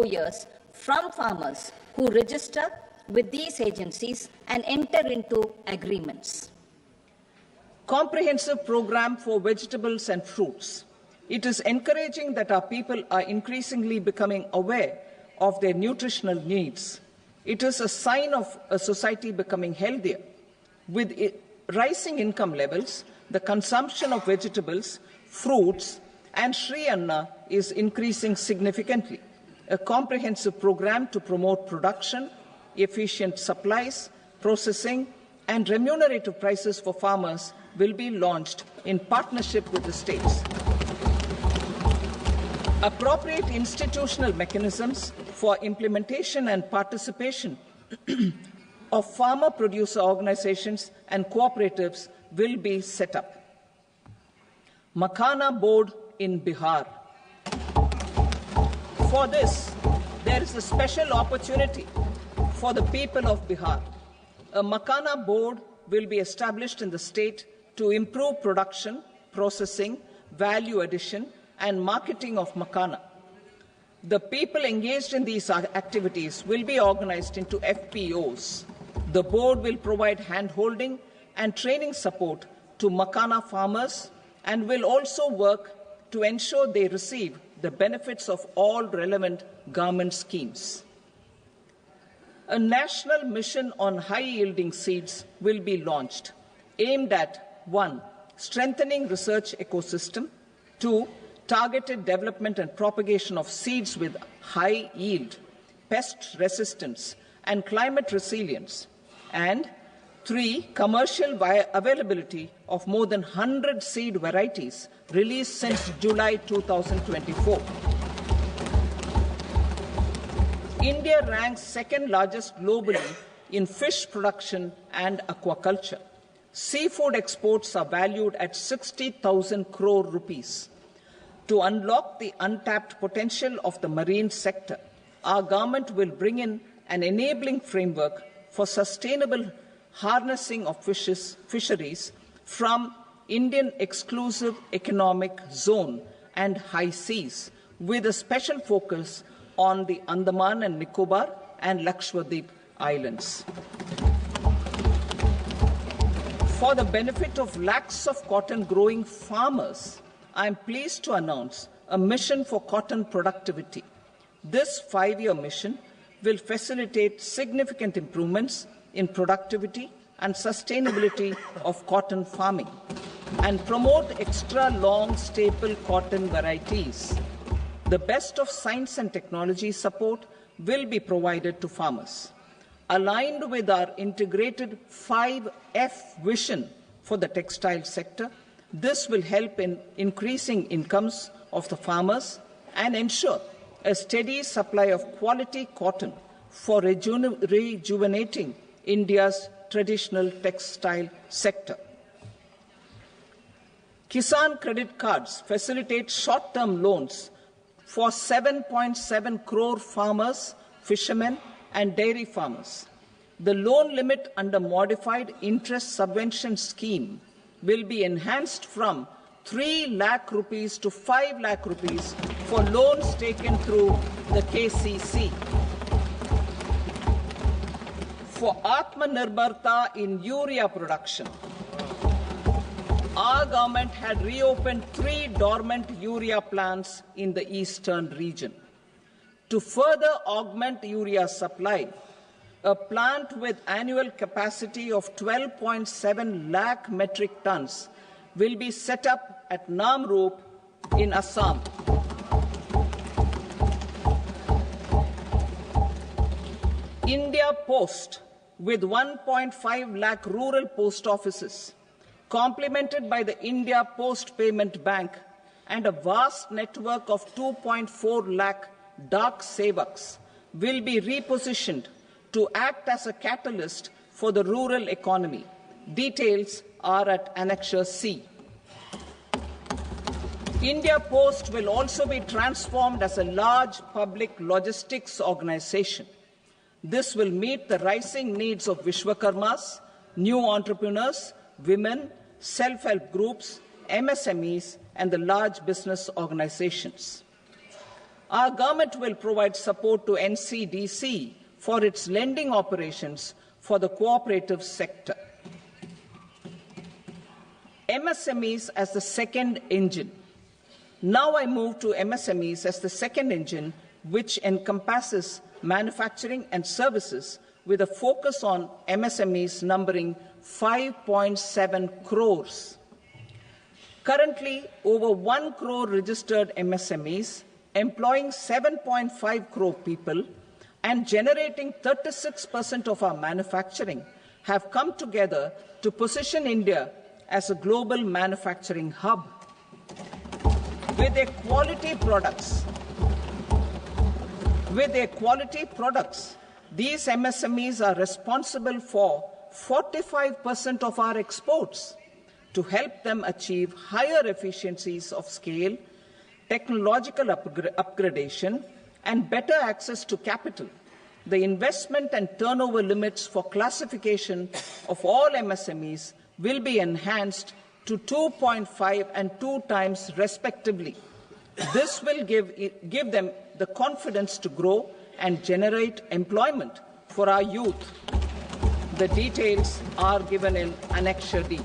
4 years from farmers who register with these agencies and enter into agreements. Comprehensive program for vegetables and fruits. It is encouraging that our people are increasingly becoming aware of their nutritional needs. It is a sign of a society becoming healthier. With rising income levels, the consumption of vegetables, fruits, and Sri Anna is increasing significantly. A comprehensive program to promote production, efficient supplies, processing, and remunerative prices for farmers will be launched in partnership with the states. Appropriate institutional mechanisms for implementation and participation of farmer-producer organizations and cooperatives will be set up. Makhana Board in Bihar. For this, there is a special opportunity for the people of Bihar. A Makhana Board will be established in the state to improve production, processing, value addition, and marketing of makhana. The people engaged in these activities will be organized into FPOs. The board will provide hand-holding and training support to makhana farmers and will also work to ensure they receive the benefits of all relevant government schemes. A national mission on high-yielding seeds will be launched, aimed at 1. Strengthening research ecosystem, 2. Targeted development and propagation of seeds with high yield, pest resistance, and climate resilience, and 3. Commercial availability of more than 100 seed varieties released since July 2024. India ranks second largest globally in fish production and aquaculture. Seafood exports are valued at 60,000 crore rupees. To unlock the untapped potential of the marine sector, our government will bring in an enabling framework for sustainable harnessing of fisheries from Indian exclusive economic zone and high seas, with a special focus on the Andaman and Nicobar and Lakshadweep Islands. For the benefit of lakhs of cotton growing farmers, I am pleased to announce a mission for cotton productivity. This 5-year mission will facilitate significant improvements in productivity and sustainability of cotton farming and promote extra long staple cotton varieties. The best of science and technology support will be provided to farmers. Aligned with our integrated 5F vision for the textile sector, this will help in increasing incomes of the farmers and ensure a steady supply of quality cotton for rejuvenating India's traditional textile sector. Kisan credit cards facilitate short-term loans for 7.7 crore farmers, fishermen, and dairy farmers. The loan limit under modified interest subvention scheme will be enhanced from 3 lakh rupees to 5 lakh rupees for loans taken through the KCC. For Atmanirbharta in urea production, our government had reopened 3 dormant urea plants in the eastern region. To further augment urea supply, a plant with annual capacity of 12.7 lakh metric tons will be set up at Namrup in Assam. India Post, with 1.5 lakh rural post offices, complemented by the India Post Payment Bank and a vast network of 2.4 lakh Dak Sevaks, will be repositioned to act as a catalyst for the rural economy. Details are at Annexure C. India Post will also be transformed as a large public logistics organization. This will meet the rising needs of Vishwakarmas, new entrepreneurs, women, self-help groups, MSMEs, and the large business organizations. Our government will provide support to NCDC for its lending operations for the cooperative sector. MSMEs as the second engine. Now I move to MSMEs as the second engine, which encompasses manufacturing and services with a focus on MSMEs numbering 5.7 crores. Currently, over 1 crore registered MSMEs, employing 7.5 crore people and generating 36% of our manufacturing, have come together to position India as a global manufacturing hub. With their quality products, these MSMEs are responsible for 45% of our exports. To help them achieve higher efficiencies of scale, technological upgradation, and better access to capital, the investment and turnover limits for classification of all MSMEs will be enhanced to 2.5 and 2 times respectively. This will give them the confidence to grow and generate employment for our youth. The details are given in Annexure D.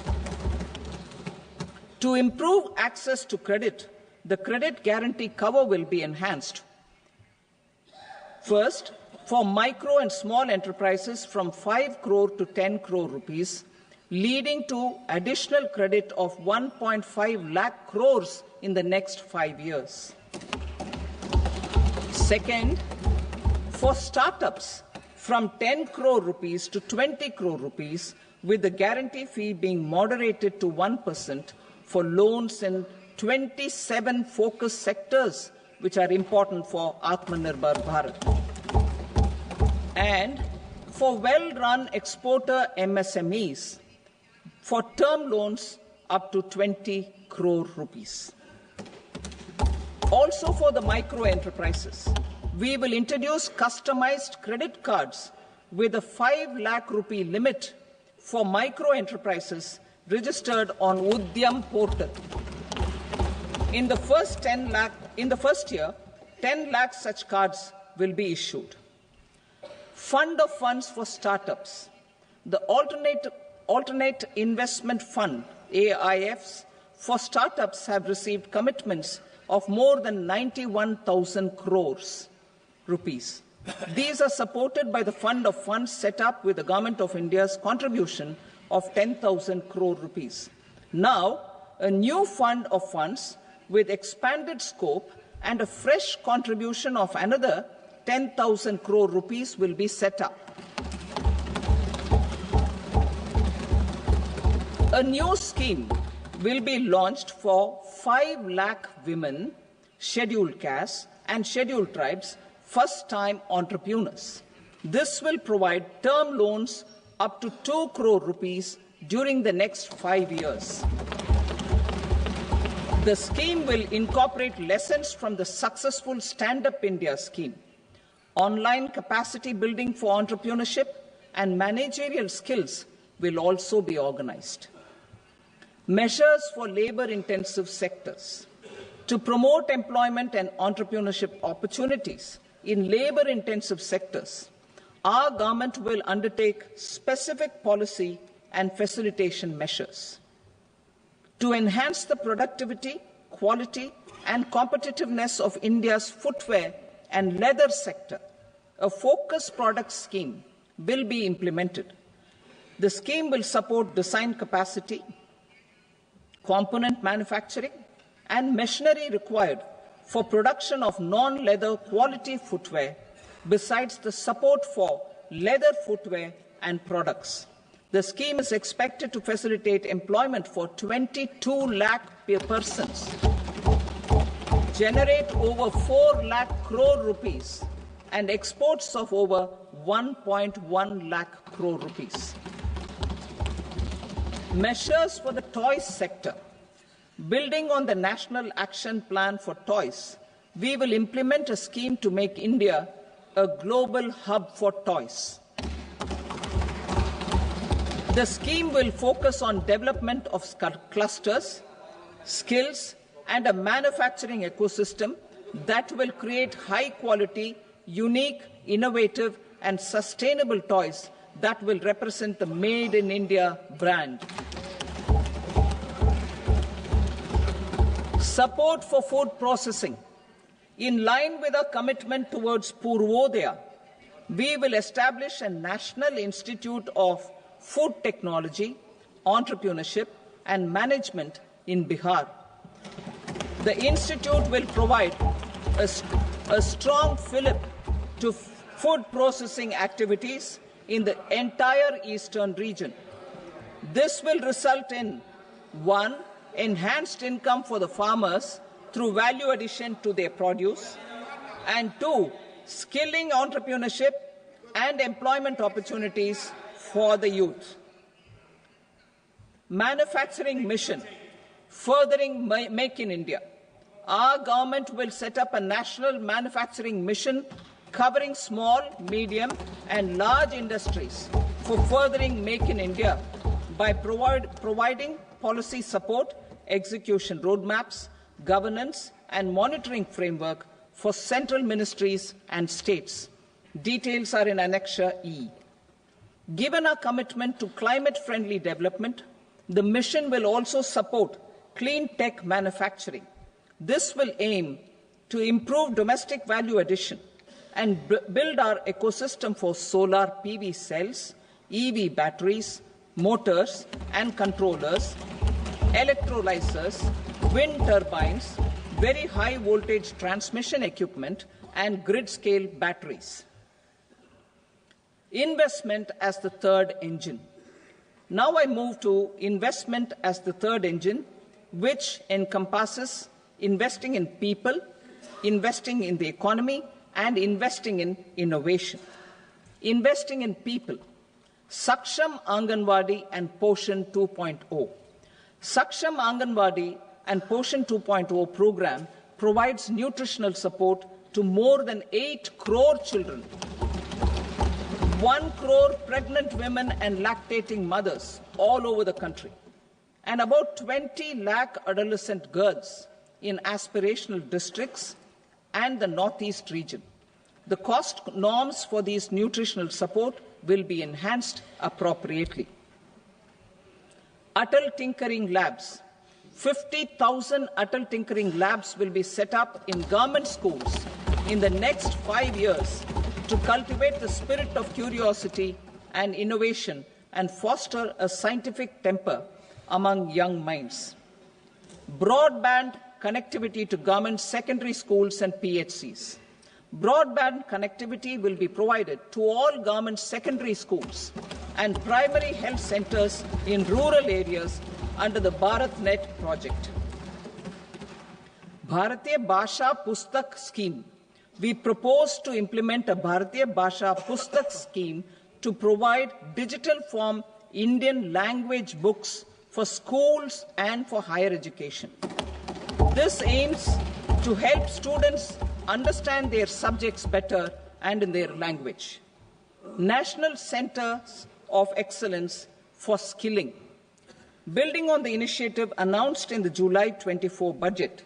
To improve access to credit, the credit guarantee cover will be enhanced. First, for micro and small enterprises from 5 crore to 10 crore rupees, leading to additional credit of 1.5 lakh crores in the next 5 years. Second, for startups from 10 crore rupees to 20 crore rupees, with the guarantee fee being moderated to 1% for loans in 27 focus sectors which are important for Atmanirbhar Bharat. And for well-run exporter MSMEs, for term loans up to 20 crore rupees. Also for the micro enterprises, we will introduce customized credit cards with a 5 lakh rupee limit for micro enterprises registered on Udyam portal. In the first year, 10 lakh such cards will be issued. Fund of funds for startups. The Alternate Investment Fund, AIFs, for startups have received commitments of more than 91,000 crores rupees. These are supported by the fund of funds set up with the Government of India's contribution of 10,000 crore rupees. Now, a new fund of funds with expanded scope and a fresh contribution of another 10,000 crore rupees will be set up. A new scheme will be launched for 5 lakh women, scheduled castes and scheduled tribes, first-time entrepreneurs. This will provide term loans up to 2 crore rupees during the next 5 years. The scheme will incorporate lessons from the successful Stand Up India scheme. Online capacity building for entrepreneurship and managerial skills will also be organized. Measures for labor-intensive sectors. To promote employment and entrepreneurship opportunities in labor-intensive sectors, our government will undertake specific policy and facilitation measures. To enhance the productivity, quality, and competitiveness of India's footwear and leather sector, a focused product scheme will be implemented. The scheme will support design capacity, component manufacturing, and machinery required for production of non-leather quality footwear, besides the support for leather footwear and products. The scheme is expected to facilitate employment for 22 lakh persons, generate over 4 lakh crore rupees, and exports of over 1.1 lakh crore rupees. Measures for the toys sector. Building on the National Action Plan for Toys, we will implement a scheme to make India a global hub for toys. The scheme will focus on development of clusters, skills, and a manufacturing ecosystem that will create high-quality, unique, innovative, and sustainable toys that will represent the Made in India brand. Support for food processing. In line with our commitment towards Purvodaya, we will establish a National Institute of Food Technology, Entrepreneurship and Management in Bihar. The institute will provide a strong fillip to food processing activities in the entire eastern region. This will result in 1. Enhanced income for the farmers through value addition to their produce, and 2. Skilling entrepreneurship and employment opportunities for the youth. Manufacturing mission, furthering Make in India. Our government will set up a national manufacturing mission covering small, medium and large industries for furthering Make in India by providing policy support, execution roadmaps, governance and monitoring framework for central ministries and states. Details are in Annexure E. Given our commitment to climate-friendly development, the mission will also support clean tech manufacturing. This will aim to improve domestic value addition and build our ecosystem for solar PV cells, EV batteries, motors and controllers, electrolyzers, wind turbines, very high voltage transmission equipment and grid-scale batteries. Investment as the third engine. Now I move to investment as the third engine, which encompasses investing in people, investing in the economy, and investing in innovation. Investing in people. Saksham Anganwadi and Poshan 2.0. Saksham Anganwadi and Poshan 2.0 program provides nutritional support to more than 8 crore children, 1 crore pregnant women and lactating mothers all over the country, and about 20 lakh adolescent girls in aspirational districts and the Northeast region. The cost norms for these nutritional support will be enhanced appropriately. Atal Tinkering Labs. 50,000 Atal Tinkering Labs will be set up in government schools in the next 5 years to cultivate the spirit of curiosity and innovation and foster a scientific temper among young minds. Broadband connectivity to government secondary schools and PHCs. Broadband connectivity will be provided to all government secondary schools and primary health centers in rural areas under the BharatNet project. Bharatiya Bhasha Pustak Scheme. We propose to implement a Bharatiya Bhasha Pustak scheme to provide digital form Indian language books for schools and for higher education. This aims to help students understand their subjects better and in their language. National Centers of Excellence for Skilling. Building on the initiative announced in the July 24 budget,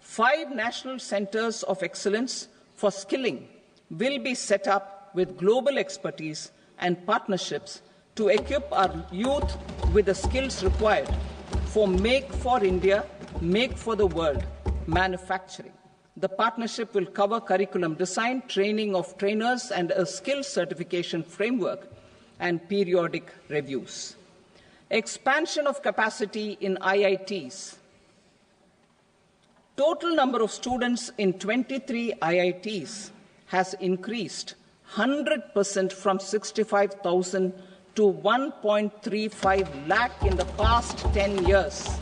5 national centers of excellence for skilling will be set up with global expertise and partnerships to equip our youth with the skills required for Make for India, Make for the World manufacturing. The partnership will cover curriculum design, training of trainers, and a skills certification framework and periodic reviews. Expansion of capacity in IITs. Total number of students in 23 IITs has increased 100% from 65,000 to 1.35 lakh in the past 10 years.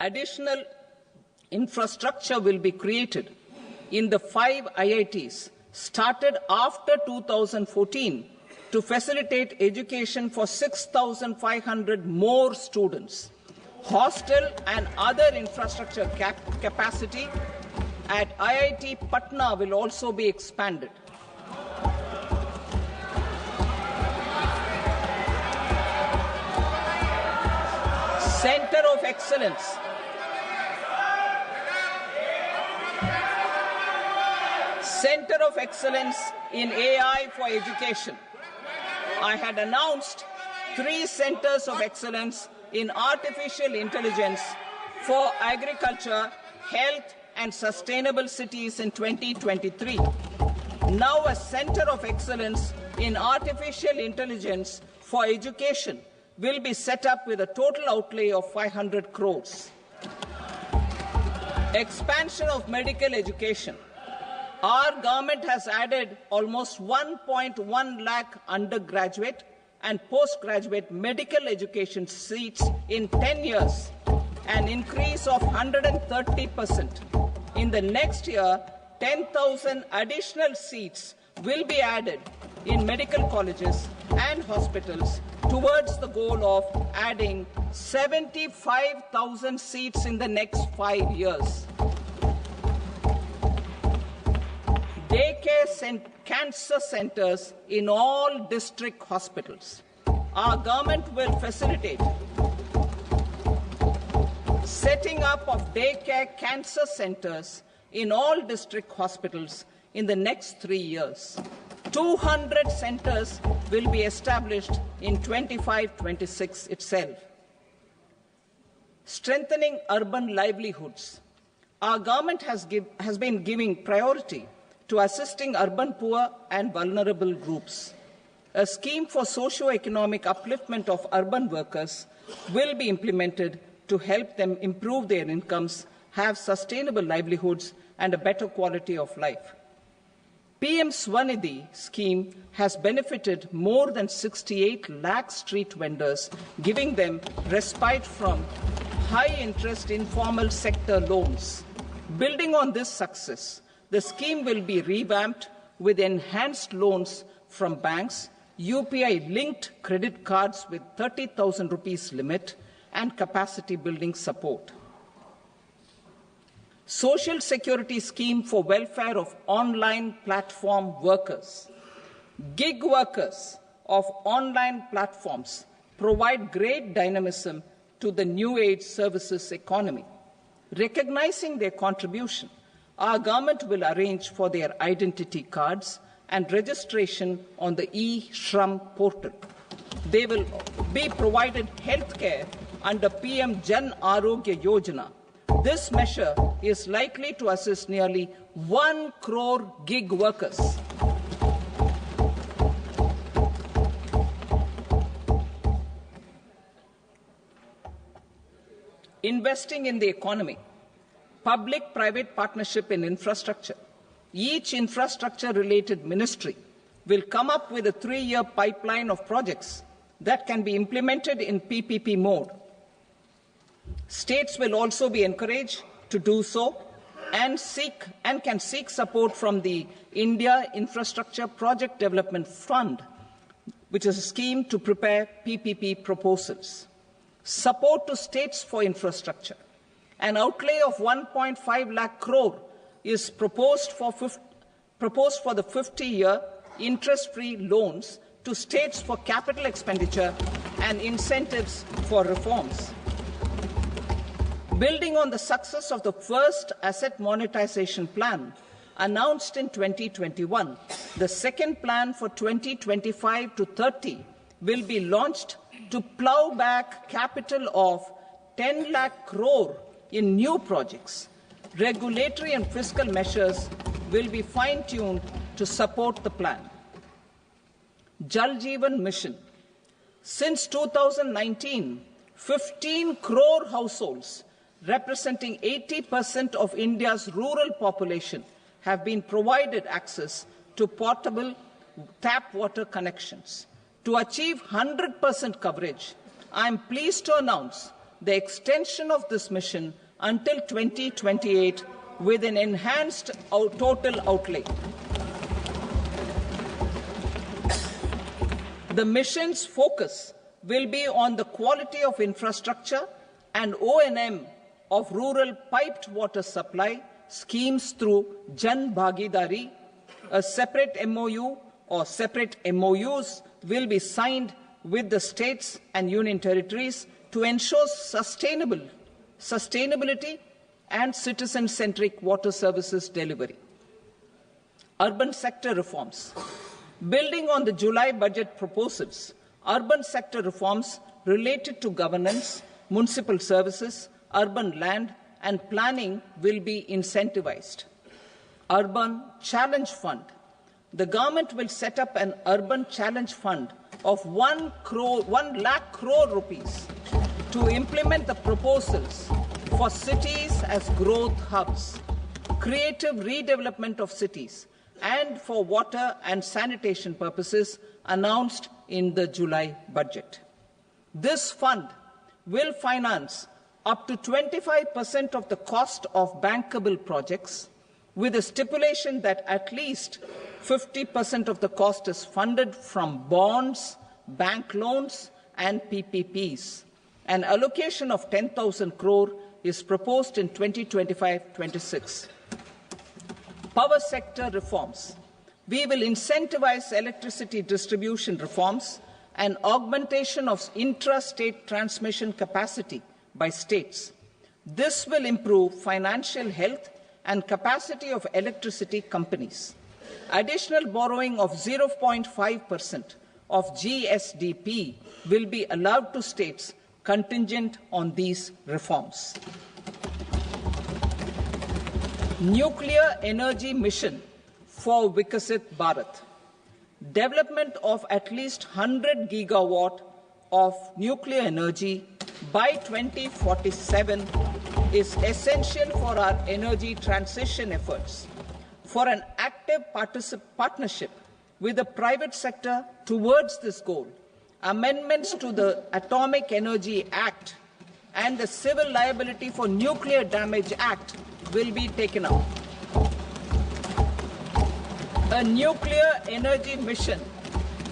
Additional infrastructure will be created in the 5 IITs started after 2014 to facilitate education for 6,500 more students. Hostel and other infrastructure capacity at IIT Patna will also be expanded. of Excellence. Center of Excellence in AI for Education. I had announced 3 centers of excellence in artificial intelligence for agriculture, health, and sustainable cities in 2023. Now a center of excellence in artificial intelligence for education will be set up with a total outlay of 500 crores. Expansion of medical education. Our government has added almost 1.1 lakh undergraduate and postgraduate medical education seats in 10 years, an increase of 130%. In the next year, 10,000 additional seats will be added in medical colleges and hospitals towards the goal of adding 75,000 seats in the next 5 years. Daycare cancer centers in all district hospitals. Our government will facilitate setting up of daycare cancer centers in all district hospitals in the next 3 years. 200 centers will be established in 25-26 itself. Strengthening urban livelihoods. Our government has been giving priority to assisting urban poor and vulnerable groups. A scheme for socio-economic upliftment of urban workers will be implemented to help them improve their incomes, have sustainable livelihoods, and a better quality of life. PM Swanidhi scheme has benefited more than 68 lakh street vendors, giving them respite from high-interest informal sector loans. Building on this success, the scheme will be revamped with enhanced loans from banks, UPI-linked credit cards with 30,000 rupees limit, and capacity building support. Social Security Scheme for welfare of online platform workers. Gig workers of online platforms provide great dynamism to the new age services economy. Recognizing their contribution, our government will arrange for their identity cards and registration on the e-Shram portal. They will be provided health care under PM Jan Arogya Yojana. This measure is likely to assist nearly 1 crore gig workers. Investing in the economy. Public-private partnership in infrastructure. Each infrastructure-related ministry will come up with a 3-year pipeline of projects that can be implemented in PPP mode. States will also be encouraged to do so and can seek support from the India Infrastructure Project Development Fund, which is a scheme to prepare PPP proposals. Support to states for infrastructure. An outlay of 1.5 lakh crore is proposed for the 50-year interest-free loans to states for capital expenditure and incentives for reforms. Building on the success of the first asset monetization plan announced in 2021, the second plan for 2025 to 30 will be launched to plow back capital of 10 lakh crore in new projects. Regulatory and fiscal measures will be fine-tuned to support the plan. Jal Jeevan Mission. Since 2019, 15 crore households, representing 80% of India's rural population, have been provided access to portable tap water connections. To achieve 100% coverage, I am pleased to announce the extension of this mission until 2028 with an enhanced total outlay. The mission's focus will be on the quality of infrastructure and O&M of rural piped water supply schemes through Jan Bhagidari. A separate MOU or separate MOUs will be signed with the states and union territories to ensure sustainable sustainability, and citizen-centric water services delivery. Urban sector reforms. Building on the July budget proposals, urban sector reforms related to governance, municipal services, urban land, and planning will be incentivized. Urban Challenge Fund. The government will set up an Urban Challenge Fund of 1 lakh crore rupees to implement the proposals for cities as growth hubs, creative redevelopment of cities, and for water and sanitation purposes announced in the July budget. This fund will finance up to 25% of the cost of bankable projects, with a stipulation that at least 50% of the cost is funded from bonds, bank loans, and PPPs. An allocation of 10,000 crore is proposed in 2025-26. Power sector reforms. We will incentivize electricity distribution reforms and augmentation of intra-state transmission capacity by states. This will improve financial health and capacity of electricity companies. Additional borrowing of 0.5% of GSDP will be allowed to states contingent on these reforms. Nuclear energy mission for Vikasit Bharat. Development of at least 100 gigawatt of nuclear energy by 2047 is essential for our energy transition efforts. For an active partnership with the private sector towards this goal, amendments to the Atomic Energy Act and the Civil Liability for Nuclear Damage Act will be taken up. A nuclear energy mission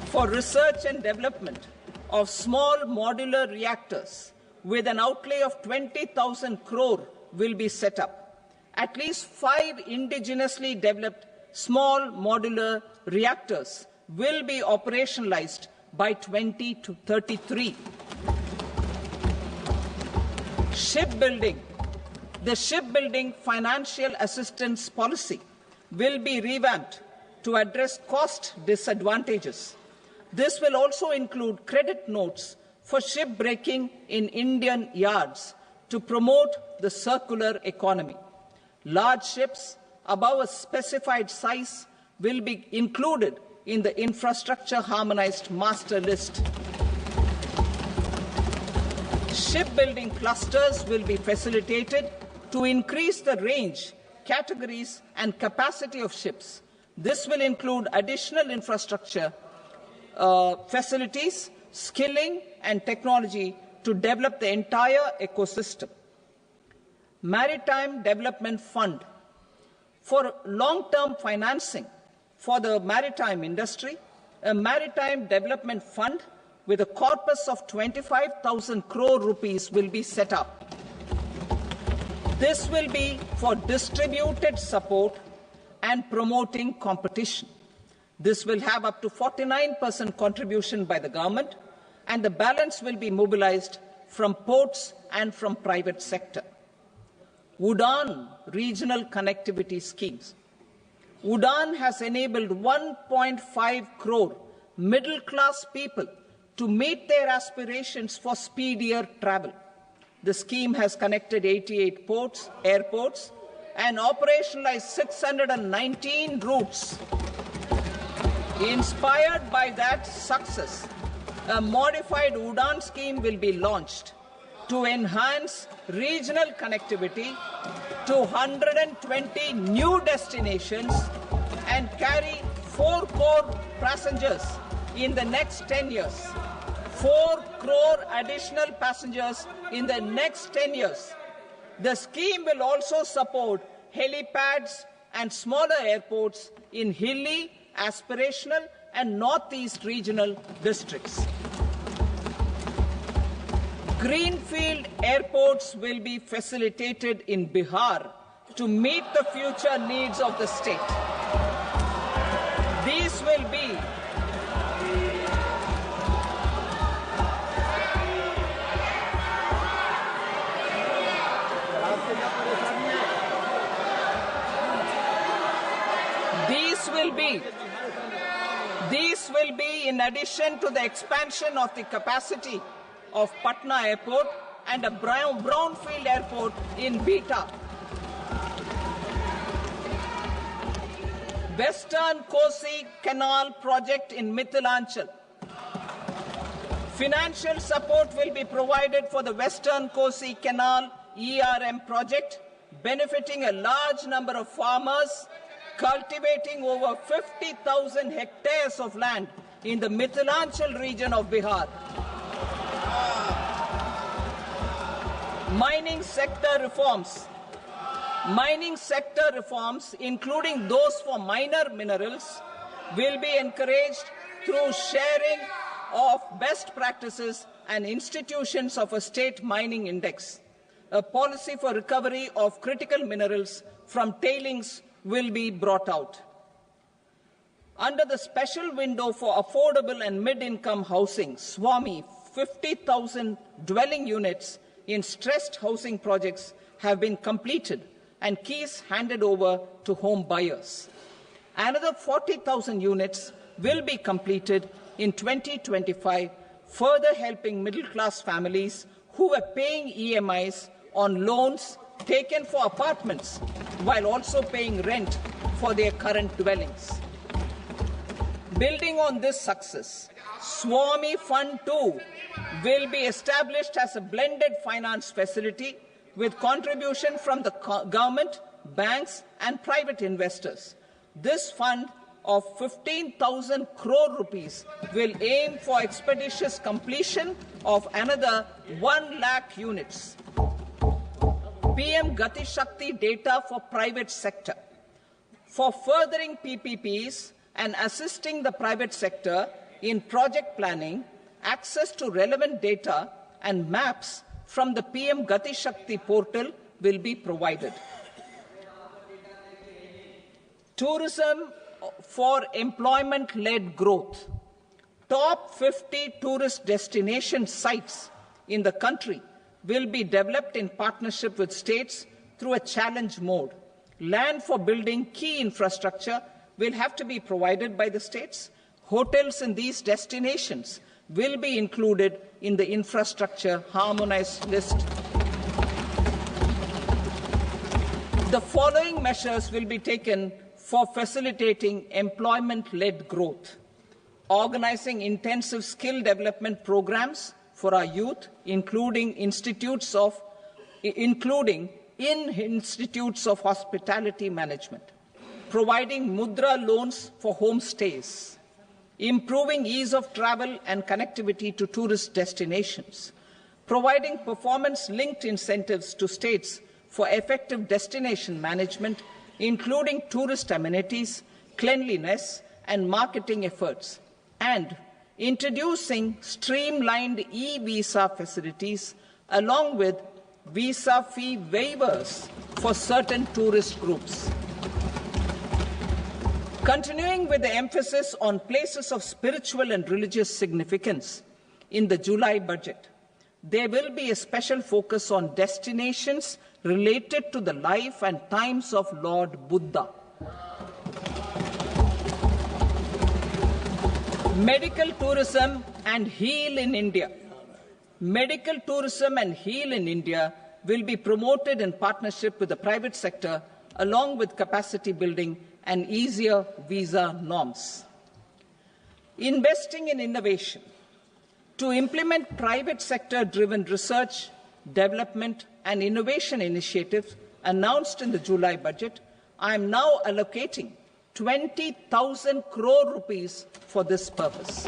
for research and development of small modular reactors with an outlay of 20,000 crore will be set up. At least 5 indigenously developed small modular reactors will be operationalized by 2033. Shipbuilding. The shipbuilding financial assistance policy will be revamped to address cost disadvantages. This will also include credit notes for shipbreaking in Indian yards to promote the circular economy. Large ships above a specified size will be included in the infrastructure harmonized master list. Shipbuilding clusters will be facilitated to increase the range, categories, and capacity of ships. This will include additional infrastructure, facilities, skilling, and technology to develop the entire ecosystem. Maritime Development Fund. For long-term financing for the maritime industry, a Maritime Development Fund with a corpus of 25,000 crore rupees will be set up. This will be for distributed support and promoting competition. This will have up to 49% contribution by the government, and the balance will be mobilized from ports and from private sector. Udan regional connectivity schemes. Udan has enabled 1.5 crore middle-class people to meet their aspirations for speedier travel. The scheme has connected 88 airports, and operationalized 619 routes. Inspired by that success, a modified Udan scheme will be launched to enhance regional connectivity to 120 new destinations and carry 4 crore passengers in the next 10 years. 4 crore additional passengers in the next 10 years. The scheme will also support helipads and smaller airports in hilly, aspirational, and northeast regional districts. Greenfield airports will be facilitated in Bihar to meet the future needs of the state. These will be in addition to the expansion of the capacity of Patna Airport and a brownfield airport in Beta. Western Kosi Canal project in Mithilanchal. Financial support will be provided for the Western Kosi Canal ERM project, benefiting a large number of farmers cultivating over 50,000 hectares of land in the Mithilanchal region of Bihar. Mining sector reforms. Mining sector reforms, including those for minor minerals, will be encouraged through sharing of best practices and institutions of a state mining index. A policy for recovery of critical minerals from tailings will be brought out. Under the special window for affordable and mid-income housing, SWAMI, 50,000 dwelling units in stressed housing projects have been completed and keys handed over to home buyers. Another 40,000 units will be completed in 2025, further helping middle-class families who were paying EMIs on loans taken for apartments while also paying rent for their current dwellings. Building on this success, SWAMI Fund 2 will be established as a blended finance facility with contribution from the government, banks and private investors. This fund of 15,000 crore rupees will aim for expeditious completion of another 1 lakh units. PM Gati Shakti data for private sector. For furthering PPPs and assisting the private sector in project planning, access to relevant data and maps from the PM Gati Shakti portal will be provided. Tourism for employment-led growth. Top 50 tourist destination sites in the country will be developed in partnership with states through a challenge mode. Land for building key infrastructure will have to be provided by the states. Hotels in these destinations will be included in the infrastructure harmonized list. The following measures will be taken for facilitating employment-led growth: organizing intensive skill development programs for our youth, including in institutes of hospitality management, providing mudra loans for homestays, improving ease of travel and connectivity to tourist destinations, providing performance-linked incentives to states for effective destination management, including tourist amenities, cleanliness, and marketing efforts, and introducing streamlined e-visa facilities along with visa fee waivers for certain tourist groups. Continuing with the emphasis on places of spiritual and religious significance, in the July budget, there will be a special focus on destinations related to the life and times of Lord Buddha. Medical tourism and heal in India. Medical tourism and heal in India will be promoted in partnership with the private sector, along with capacity building and easier visa norms. Investing in innovation. To implement private sector-driven research, development and innovation initiatives announced in the July budget, I am now allocating 20,000 crore rupees for this purpose.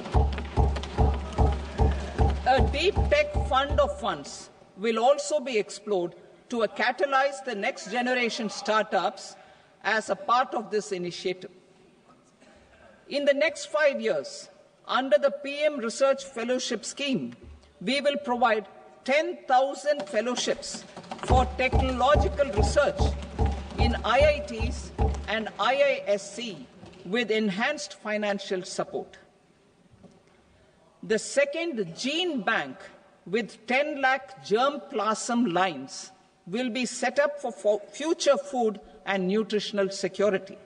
A deep tech fund of funds will also be explored to catalyze the next generation startups as a part of this initiative. In the next 5 years, under the PM Research Fellowship Scheme, we will provide 10,000 fellowships for technological research in IITs and IISc with enhanced financial support. The second gene bank with 10 lakh germplasm lines will be set up for future food and nutritional security.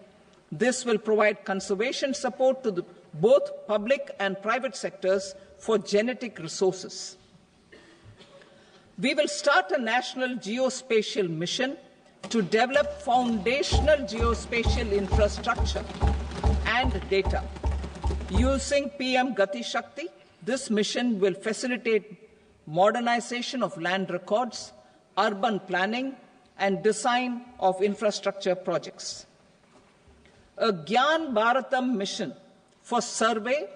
This will provide conservation support to both public and private sectors, for genetic resources. We will start a national geospatial mission to develop foundational geospatial infrastructure and data. Using PM Gati Shakti, this mission will facilitate modernization of land records, urban planning, and design of infrastructure projects. A Gyan Bharatam mission for survey,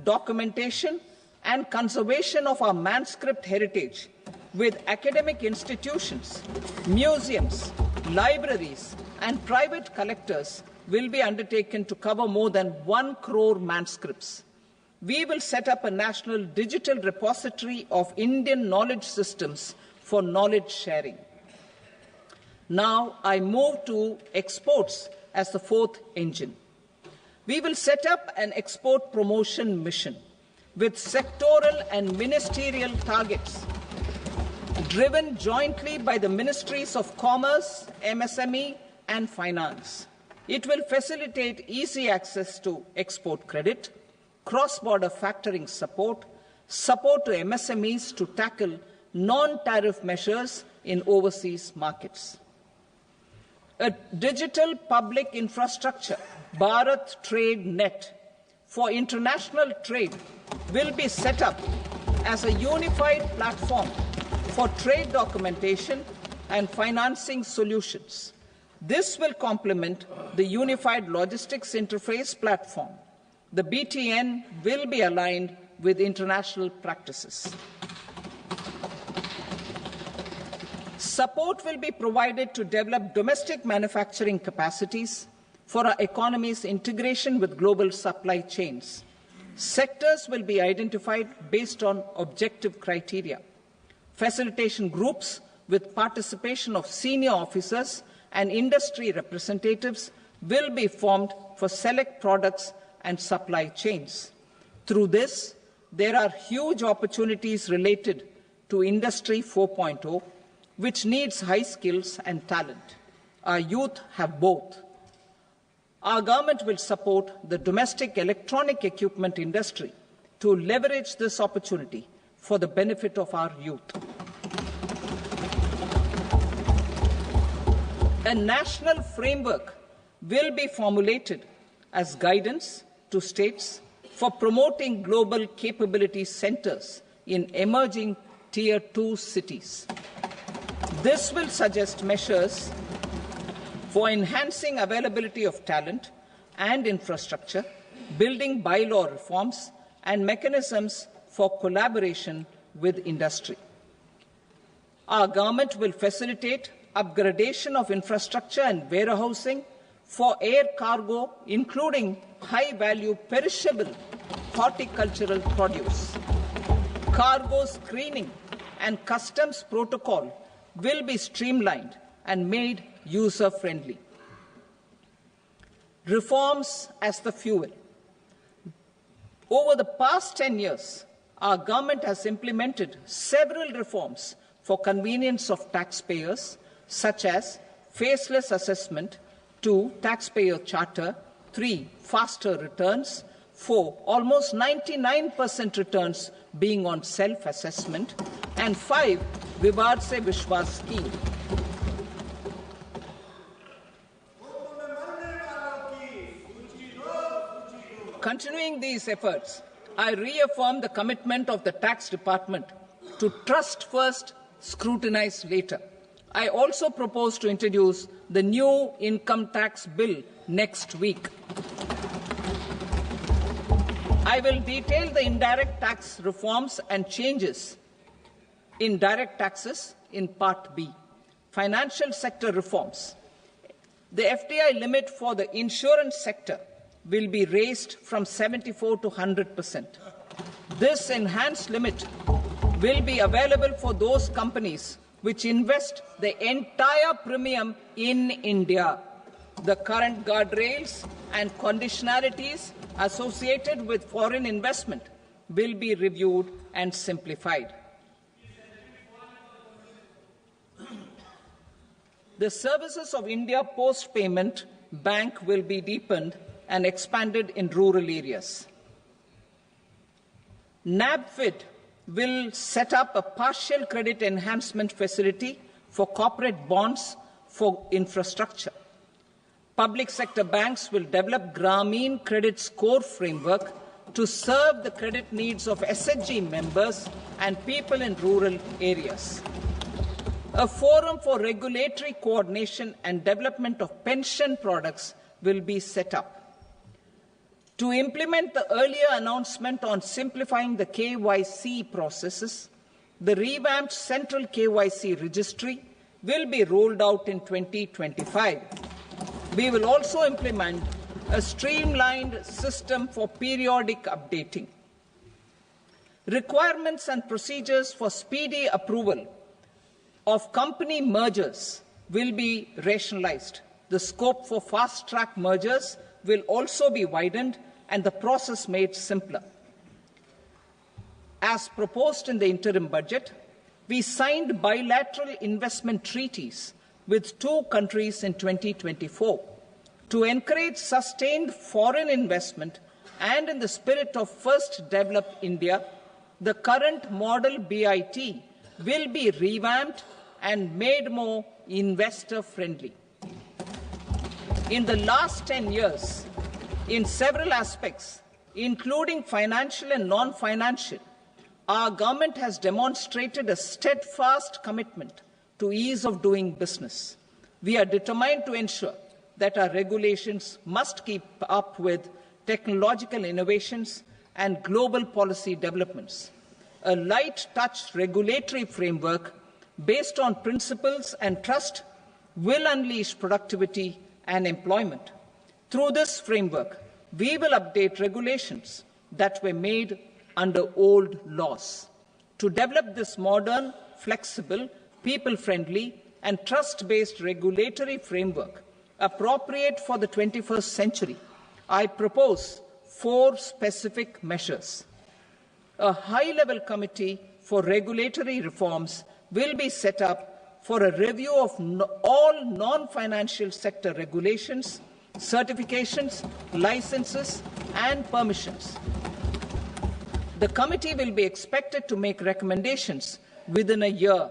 documentation, and conservation of our manuscript heritage with academic institutions, museums, libraries, and private collectors will be undertaken to cover more than 1 crore manuscripts. We will set up a national digital repository of Indian knowledge systems for knowledge sharing. Now I move to exports as the fourth engine. We will set up an export promotion mission with sectoral and ministerial targets driven jointly by the Ministries of Commerce, MSME, and Finance. It will facilitate easy access to export credit, cross-border factoring support, support to MSMEs to tackle non-tariff measures in overseas markets. A digital public infrastructure, Bharat Trade Net, for international trade will be set up as a unified platform for trade documentation and financing solutions. This will complement the Unified Logistics Interface platform. The BTN will be aligned with international practices. Support will be provided to develop domestic manufacturing capacities for our economy's integration with global supply chains. Sectors will be identified based on objective criteria. Facilitation groups with participation of senior officers and industry representatives will be formed for select products and supply chains. Through this, there are huge opportunities related to Industry 4.0, which needs high skills and talent. Our youth have both. Our government will support the domestic electronic equipment industry to leverage this opportunity for the benefit of our youth. A national framework will be formulated as guidance to states for promoting global capability centers in emerging Tier 2 cities. This will suggest measures for enhancing availability of talent and infrastructure, building bylaw reforms, and mechanisms for collaboration with industry. Our government will facilitate upgradation of infrastructure and warehousing for air cargo, including high-value perishable horticultural produce. Cargo screening and customs protocol will be streamlined and made user-friendly. Reforms as the fuel. Over the past 10 years, our government has implemented several reforms for convenience of taxpayers, such as faceless assessment, 2, taxpayer charter, 3, faster returns, 4, almost 99% returns being on self-assessment, and 5, Vivad Se Vishwas scheme. Continuing these efforts, I reaffirm the commitment of the Tax Department to trust first, scrutinize later. I also propose to introduce the new income tax bill next week. I will detail the indirect tax reforms and changes in direct taxes in Part B. Financial sector reforms. The FDI limit for the insurance sector will be raised from 74 to 100%. This enhanced limit will be available for those companies which invest the entire premium in India. The current guardrails and conditionalities associated with foreign investment will be reviewed and simplified. The services of India Post Payment Bank will be deepened and expanded in rural areas. NABFID will set up a partial credit enhancement facility for corporate bonds for infrastructure. Public sector banks will develop Grameen Credit Score Framework to serve the credit needs of SHG members and people in rural areas. A forum for regulatory coordination and development of pension products will be set up. To implement the earlier announcement on simplifying the KYC processes, the revamped Central KYC Registry will be rolled out in 2025. We will also implement a streamlined system for periodic updating. Requirements and procedures for speedy approval of company mergers will be rationalized. The scope for fast-track mergers will also be widened and the process made simpler. As proposed in the interim budget, we signed bilateral investment treaties with 2 countries in 2024 to encourage sustained foreign investment, and in the spirit of First Develop India, the current model BIT will be revamped and made more investor-friendly. In the last 10 years, in several aspects, including financial and non-financial, our government has demonstrated a steadfast commitment to ease of doing business. We are determined to ensure that our regulations must keep up with technological innovations and global policy developments. A light-touch regulatory framework based on principles and trust will unleash productivity and employment. Through this framework, we will update regulations that were made under old laws. To develop this modern, flexible, people-friendly and trust-based regulatory framework appropriate for the 21st century, I propose 4 specific measures. A high-level committee for regulatory reforms will be set up for a review of all non-financial sector regulations, certifications, licenses, and permissions. The committee will be expected to make recommendations within a year.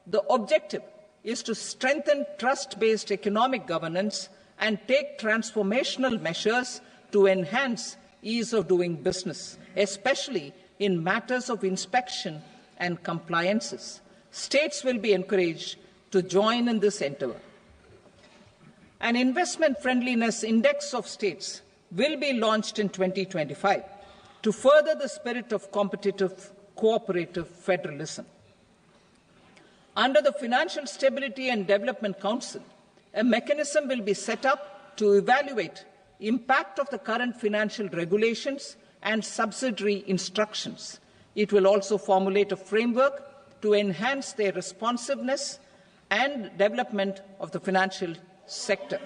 The objective is to strengthen trust-based economic governance and take transformational measures to enhance ease of doing business, especially in matters of inspection and compliances. States will be encouraged to join in this endeavour. An investment friendliness index of states will be launched in 2025 to further the spirit of competitive, cooperative federalism. Under the Financial Stability and Development Council, a mechanism will be set up to evaluate impact of the current financial regulations and subsidiary instructions. It will also formulate a framework to enhance their responsiveness and development of the financial sector.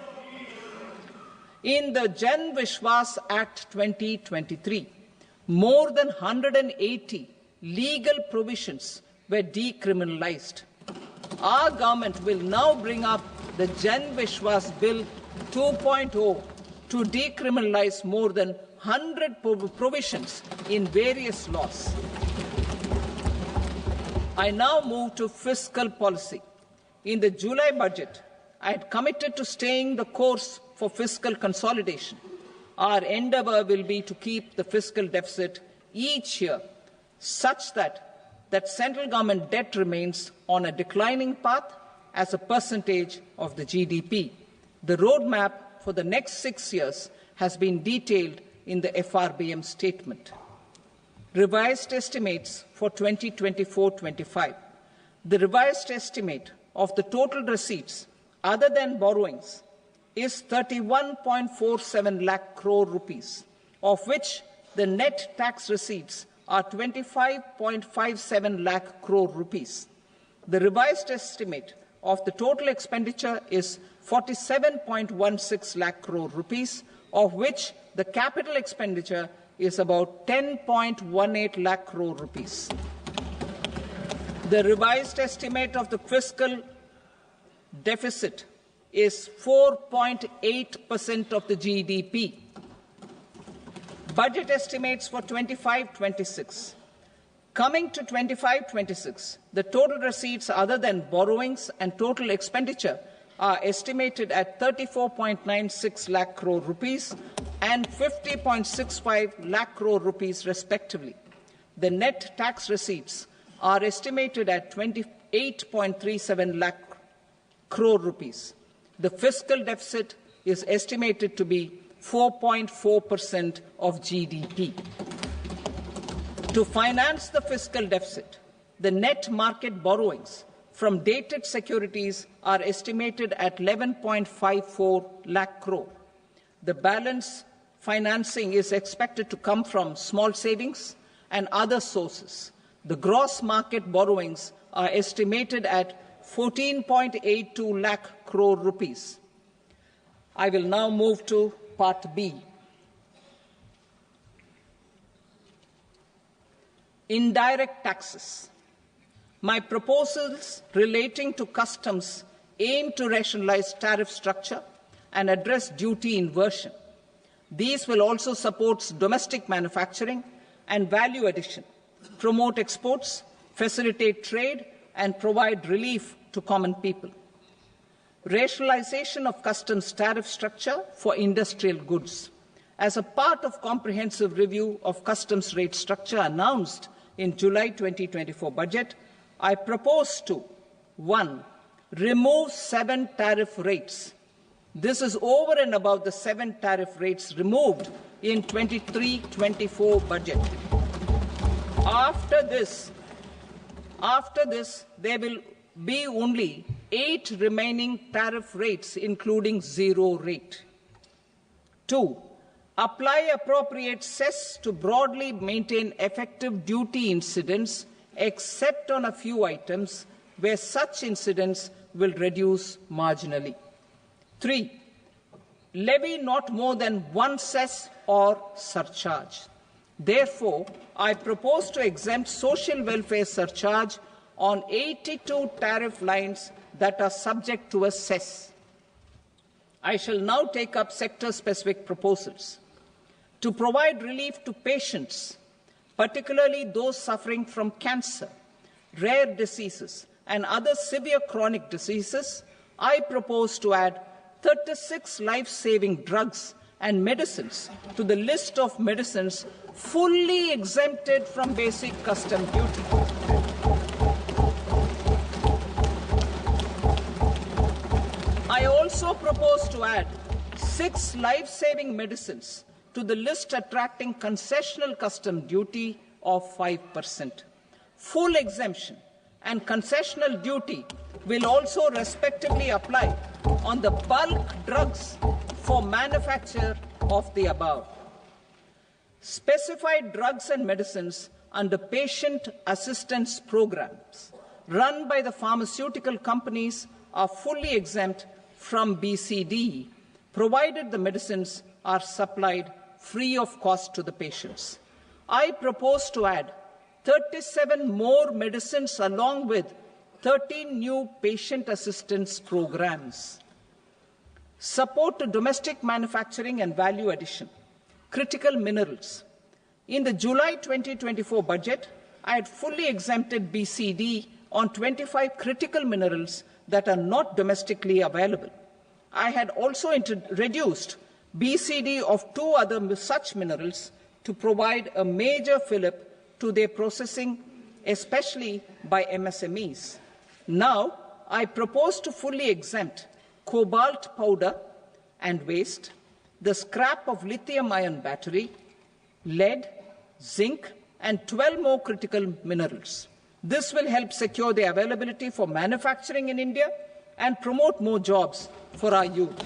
In the Jan Vishwas Act 2023, more than 180 legal provisions were decriminalized. Our government will now bring up the Jan Vishwas Bill 2.0 to decriminalize more than 100 provisions in various laws. I now move to fiscal policy. In the July budget, I had committed to staying the course for fiscal consolidation. Our endeavour will be to keep the fiscal deficit each year such that central government debt remains on a declining path as a percentage of the GDP. The roadmap for the next 6 years has been detailed in the FRBM statement. Revised estimates for 2024-25. The revised estimate of the total receipts other than borrowings is 31.47 lakh crore rupees, of which the net tax receipts are 25.57 lakh crore rupees. The revised estimate of the total expenditure is 47.16 lakh crore rupees, of which the capital expenditure is about 10.18 lakh crore rupees. The revised estimate of the fiscal deficit is 4.8% of the GDP. Budget estimates for 25-26. Coming to 25-26, the total receipts other than borrowings and total expenditure are estimated at 34.96 lakh crore rupees and 50.65 lakh crore rupees respectively. The net tax receipts are estimated at 28.37 lakh crore rupees. The fiscal deficit is estimated to be 4.4% of GDP. To finance the fiscal deficit, the net market borrowings from dated securities are estimated at 11.54 lakh crore. The balance financing is expected to come from small savings and other sources. The gross market borrowings are estimated at 14.82 lakh crore rupees. I will now move to Part B. Indirect taxes. My proposals relating to customs aim to rationalize tariff structure and address duty inversion. These will also support domestic manufacturing and value addition, promote exports, facilitate trade, and provide relief to common people. Rationalization of customs tariff structure for industrial goods. As a part of comprehensive review of customs rate structure announced in July 2024 budget, I propose to 1. Remove 7 tariff rates. This is over and above the 7 tariff rates removed in 23-24 budget. After this, there will be only 8 remaining tariff rates, including 0 rate. 2. Apply appropriate cess to broadly maintain effective duty incidence, except on a few items where such incidence will reduce marginally. 3. Levy not more than 1 cess or surcharge. Therefore, I propose to exempt social welfare surcharge on 82 tariff lines that are subject to a cess. I shall now take up sector-specific proposals. To provide relief to patients, particularly those suffering from cancer, rare diseases, and other severe chronic diseases, I propose to add 36 life-saving drugs and medicines to the list of medicines fully exempted from basic custom duty. I also propose to add 6 life-saving medicines to the list attracting concessional custom duty of 5%. Full exemption and concessional duty will also respectively apply on the bulk drugs for manufacture of the above. Specified drugs and medicines under patient assistance programs run by the pharmaceutical companies are fully exempt from BCD, provided the medicines are supplied free of cost to the patients. I propose to add 37 more medicines along with 13 new patient assistance programs. Support to domestic manufacturing and value addition. Critical minerals. In the July 2024 budget, I had fully exempted BCD on 25 critical minerals that are not domestically available. I had also reduced BCD of 2 other such minerals to provide a major fillip to their processing, especially by MSMEs. Now, I propose to fully exempt cobalt powder and waste, the scrap of lithium-ion battery, lead, zinc, and 12 more critical minerals. This will help secure the availability for manufacturing in India and promote more jobs for our youth.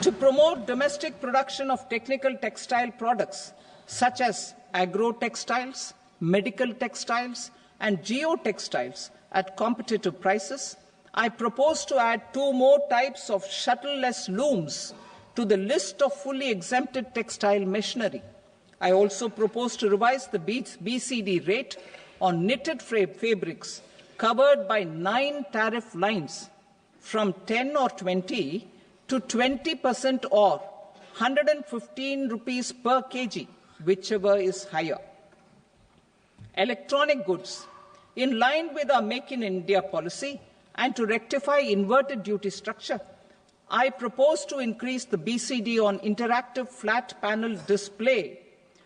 To promote domestic production of technical textile products such as agro-textiles, medical textiles, and geotextiles at competitive prices, I propose to add 2 more types of shuttle-less looms to the list of fully exempted textile machinery. I also propose to revise the BCD rate on knitted fabrics covered by 9 tariff lines from 10 or 20 to 20% or 115 rupees per kg whichever is higher. Electronic goods. In line with our Make in India policy and to rectify inverted duty structure, I propose to increase the BCD on interactive flat panel display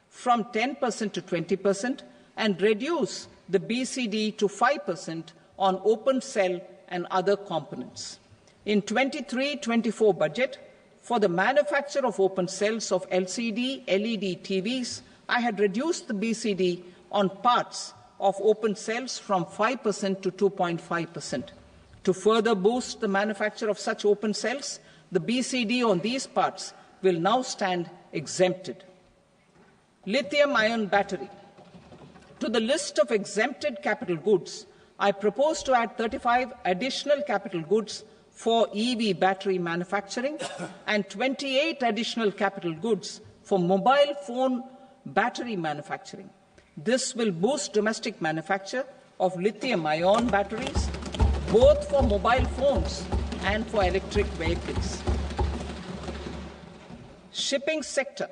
from 10% to 20% and reduce the BCD to 5% on open cell and other components. In 23-24 budget, for the manufacture of open cells of LCD, LED TVs, I had reduced the BCD on parts of open cells from 5% to 2.5%. To further boost the manufacture of such open cells, the BCD on these parts will now stand exempted. Lithium-ion battery. To the list of exempted capital goods, I propose to add 35 additional capital goods for EV battery manufacturing and 28 additional capital goods for mobile phone battery manufacturing. This will boost domestic manufacture of lithium-ion batteries, both for mobile phones and for electric vehicles. Shipping sector.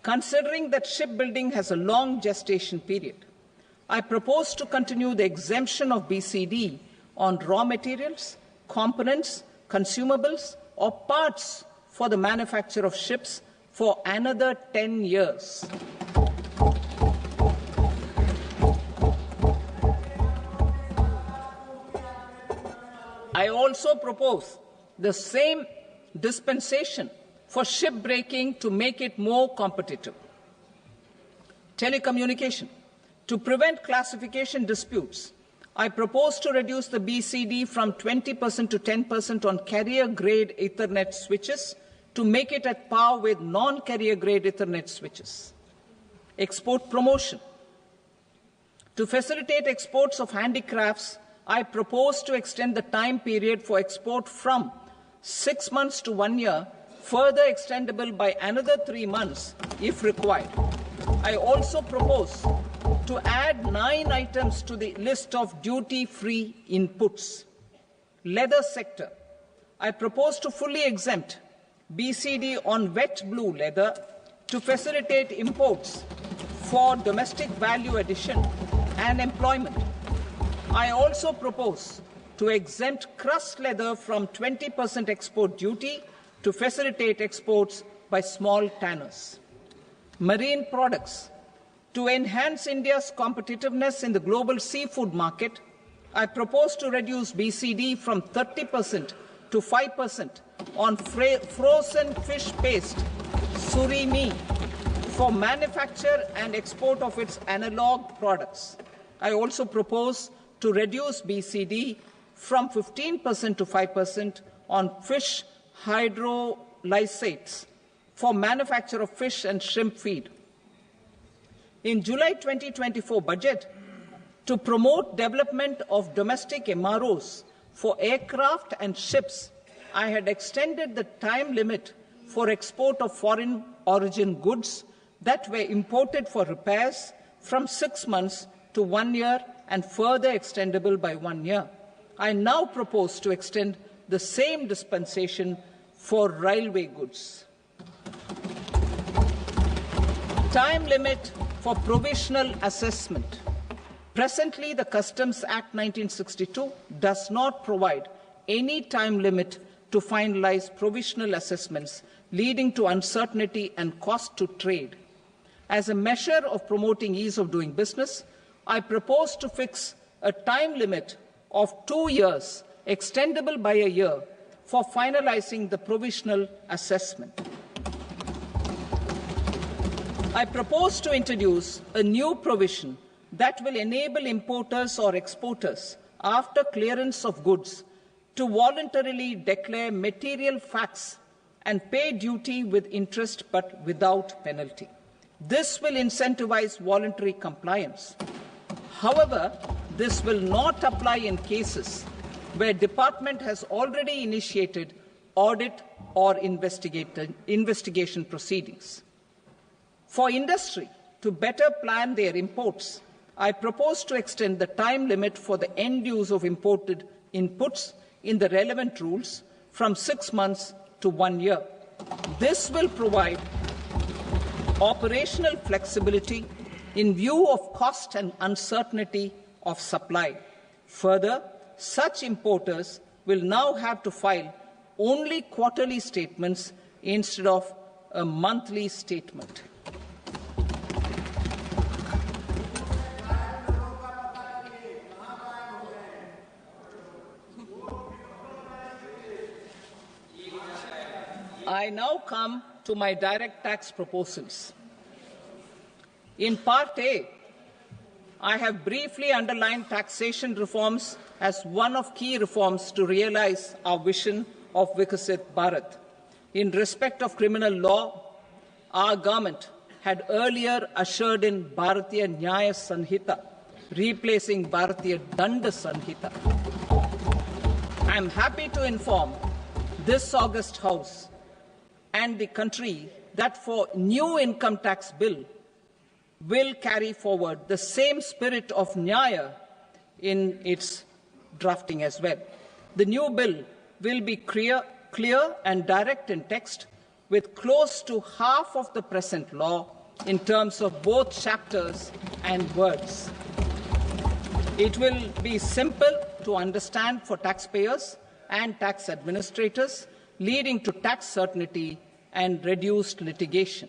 Considering that shipbuilding has a long gestation period, I propose to continue the exemption of BCD on raw materials, components, consumables, or parts for the manufacture of ships for another 10 years. I also propose the same dispensation for shipbreaking to make it more competitive. Telecommunication. To prevent classification disputes, I propose to reduce the BCD from 20% to 10% on carrier-grade Ethernet switches to make it at par with non-carrier-grade Ethernet switches. Export promotion. To facilitate exports of handicrafts, I propose to extend the time period for export from 6 months to 1 year, further extendable by another 3 months if required. I also propose to add 9 items to the list of duty-free inputs. Leather sector. I propose to fully exempt BCD on wet blue leather to facilitate imports for domestic value addition and employment. I also propose to exempt crust leather from 20% export duty to facilitate exports by small tanners. Marine products. To enhance India's competitiveness in the global seafood market, I propose to reduce BCD from 30% to 5% on frozen fish paste, surimi, for manufacture and export of its analog products. I also propose to reduce BCD from 15% to 5% on fish hydrolysates for manufacture of fish and shrimp feed. In July 2024 budget, to promote development of domestic MROs for aircraft and ships, I had extended the time limit for export of foreign origin goods that were imported for repairs from 6 months to 1 year and further extendable by 1 year. I now propose to extend the same dispensation for railway goods. Time limit for provisional assessment. Presently, the Customs Act 1962 does not provide any time limit to finalize provisional assessments, leading to uncertainty and cost to trade. As a measure of promoting ease of doing business, I propose to fix a time limit of 2 years, extendable by a year, for finalizing the provisional assessment. I propose to introduce a new provision that will enable importers or exporters, after clearance of goods, to voluntarily declare material facts and pay duty with interest but without penalty. This will incentivize voluntary compliance. However, this will not apply in cases where department has already initiated audit or investigation proceedings. For industry to better plan their imports, I propose to extend the time limit for the end use of imported inputs in the relevant rules from 6 months to 1 year. This will provide operational flexibility in view of cost and uncertainty of supply. Further, such importers will now have to file only quarterly statements instead of a monthly statement. I now come to my direct tax proposals. In Part A, I have briefly underlined taxation reforms as one of key reforms to realize our vision of Vikasit Bharat. In respect of criminal law, our government had earlier ushered in Bharatiya Nyaya Sanhita, replacing Bharatiya Danda Sanhita. I am happy to inform this august House and the country that for new income tax bill will carry forward the same spirit of Nyaya in its drafting as well. The new bill will be clear and direct in text, with close to half of the present law in terms of both chapters and words. It will be simple to understand for taxpayers and tax administrators, leading to tax certainty and reduced litigation.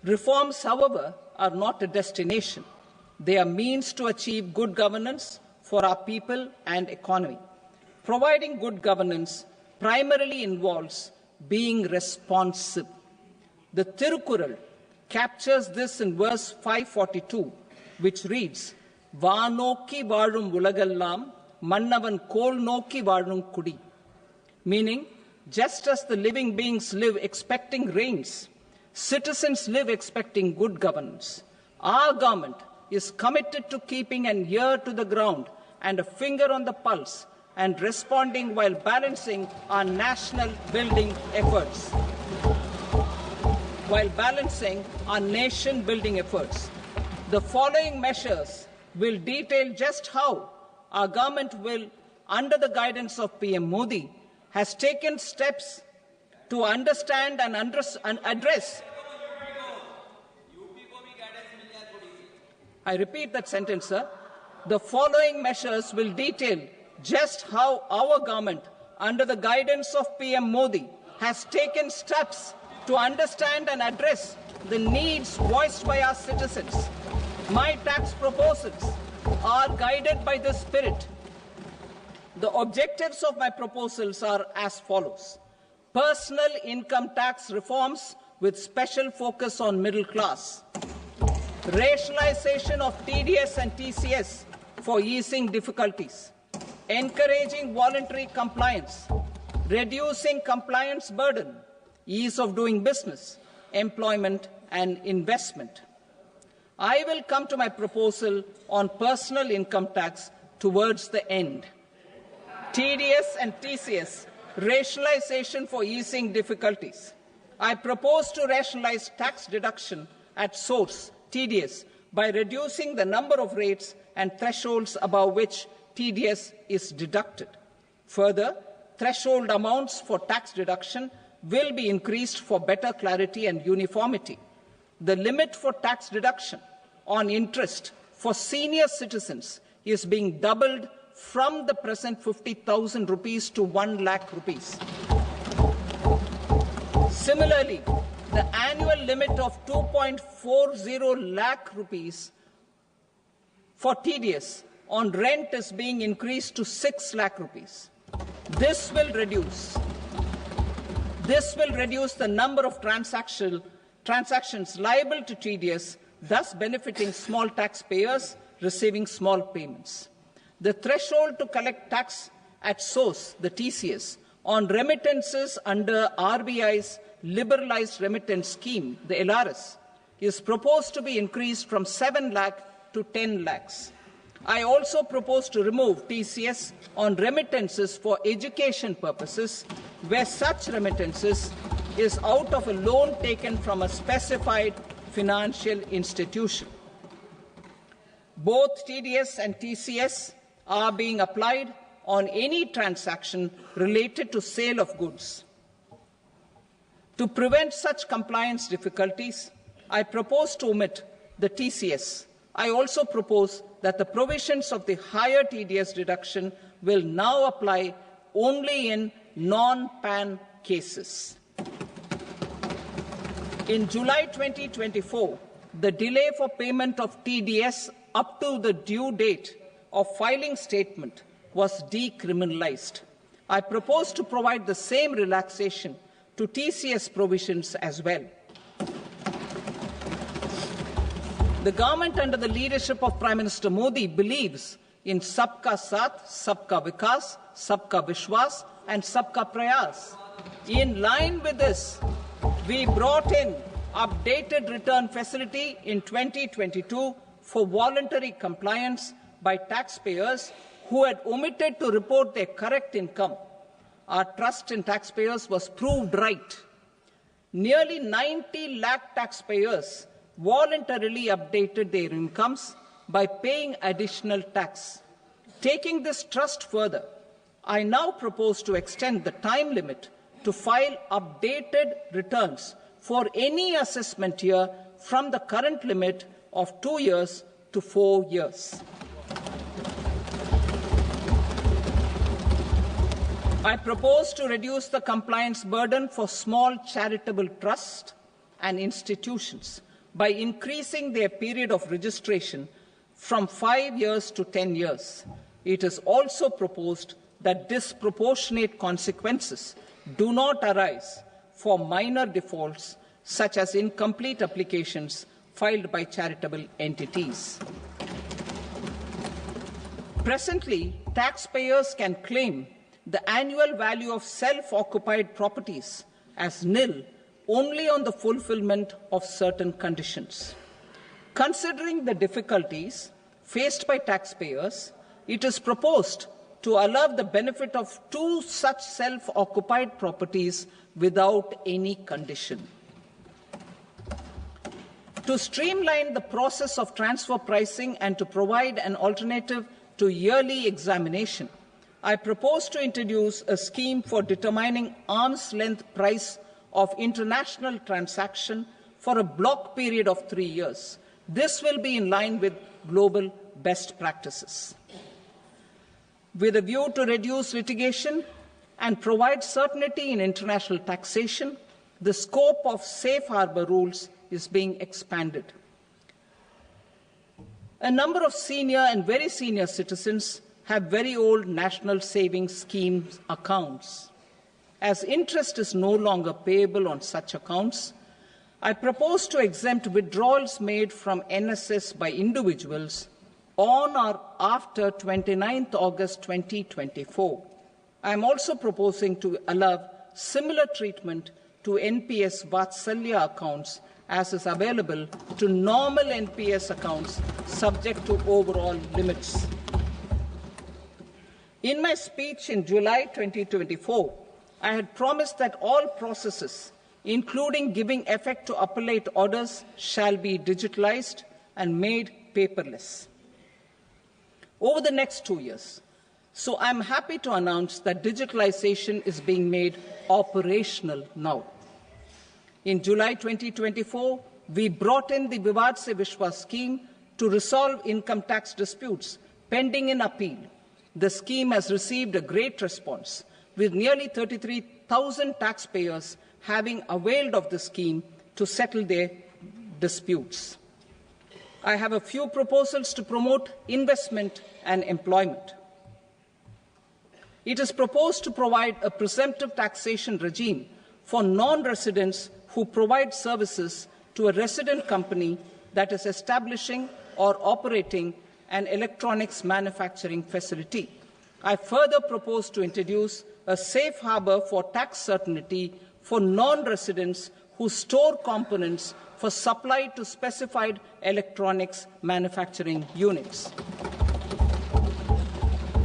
Reforms, however, are not a destination. They are means to achieve good governance for our people and economy. Providing good governance primarily involves being responsive. The Tirukural captures this in verse 542, which reads, "Vaanokki vaazhum ulagallam, mannavan kol nokki vaazhum kudi," meaning, just as the living beings live expecting rains, citizens live expecting good governance. Our government is committed to keeping an ear to the ground and a finger on the pulse and responding while balancing our national building efforts. The following measures will detail just how our government will, under the guidance of PM Modi, has taken steps to understand and address. I repeat that sentence, sir. The following measures will detail just how our government, under the guidance of PM Modi, has taken steps to understand and address the needs voiced by our citizens. My tax proposals are guided by this spirit. The objectives of my proposals are as follows. Personal income tax reforms with special focus on middle class. Rationalization of TDS and TCS for easing difficulties. Encouraging voluntary compliance. Reducing compliance burden. Ease of doing business, employment and investment. I will come to my proposal on personal income tax towards the end. TDS and TCS, rationalization for easing difficulties. I propose to rationalize tax deduction at source, TDS, by reducing the number of rates and thresholds above which TDS is deducted. Further, threshold amounts for tax deduction will be increased for better clarity and uniformity. The limit for tax deduction on interest for senior citizens is being doubled from the present 50,000 rupees to 1 lakh rupees. Similarly, the annual limit of 2.40 lakh rupees for TDS on rent is being increased to 6 lakh rupees. This will reduce the number of transactions liable to TDS, thus benefiting small taxpayers receiving small payments. The threshold to collect tax at source, the TCS, on remittances under RBI's liberalized remittance scheme, the LRS, is proposed to be increased from 7 lakh to 10 lakhs. I also propose to remove TCS on remittances for education purposes, where such remittances is out of a loan taken from a specified financial institution. Both TDS and TCS are being applied on any transaction related to sale of goods. To prevent such compliance difficulties, I propose to omit the TCS. I also propose that the provisions of the higher TDS deduction will now apply only in non-PAN cases. In July 2024, the delay for payment of TDS up to the due date of filing statement was decriminalized. I propose to provide the same relaxation to TCS provisions as well. The government under the leadership of Prime Minister Modi believes in Sabka Saath, Sabka Vikas, Sabka Vishwas and Sabka Prayas. In line with this, we brought in updated return facility in 2022 for voluntary compliance by taxpayers who had omitted to report their correct income. Our trust in taxpayers was proved right. Nearly 90 lakh taxpayers voluntarily updated their incomes by paying additional tax. Taking this trust further, I now propose to extend the time limit to file updated returns for any assessment year from the current limit of 2 years to 4 years. I propose to reduce the compliance burden for small charitable trusts and institutions by increasing their period of registration from 5 years to 10 years. It is also proposed that disproportionate consequences do not arise for minor defaults such as incomplete applications filed by charitable entities. Presently, taxpayers can claim the annual value of self-occupied properties as nil only on the fulfillment of certain conditions. Considering the difficulties faced by taxpayers, it is proposed to allow the benefit of 2 such self-occupied properties without any condition. To streamline the process of transfer pricing and to provide an alternative to yearly examination, I propose to introduce a scheme for determining arm's length price of international transaction for a block period of 3 years. This will be in line with global best practices. With a view to reduce litigation and provide certainty in international taxation, the scope of safe harbor rules is being expanded. A number of senior and very senior citizens have very old national savings schemes accounts. As interest is no longer payable on such accounts, I propose to exempt withdrawals made from NSS by individuals on or after 29th August 2024. I am also proposing to allow similar treatment to NPS Vatsalya accounts as is available to normal NPS accounts subject to overall limits. In my speech in July 2024, I had promised that all processes, including giving effect to appellate orders, shall be digitalized and made paperless over the next 2 years. So I'm happy to announce that digitalization is being made operational now. In July 2024, we brought in the Vivad Se Vishwas scheme to resolve income tax disputes pending in appeal. The scheme has received a great response, with nearly 33,000 taxpayers having availed of the scheme to settle their disputes. I have a few proposals to promote investment and employment. It is proposed to provide a presumptive taxation regime for non-residents who provide services to a resident company that is establishing or operating an electronics manufacturing facility. I further propose to introduce a safe harbor for tax certainty for non-residents who store components for supply to specified electronics manufacturing units.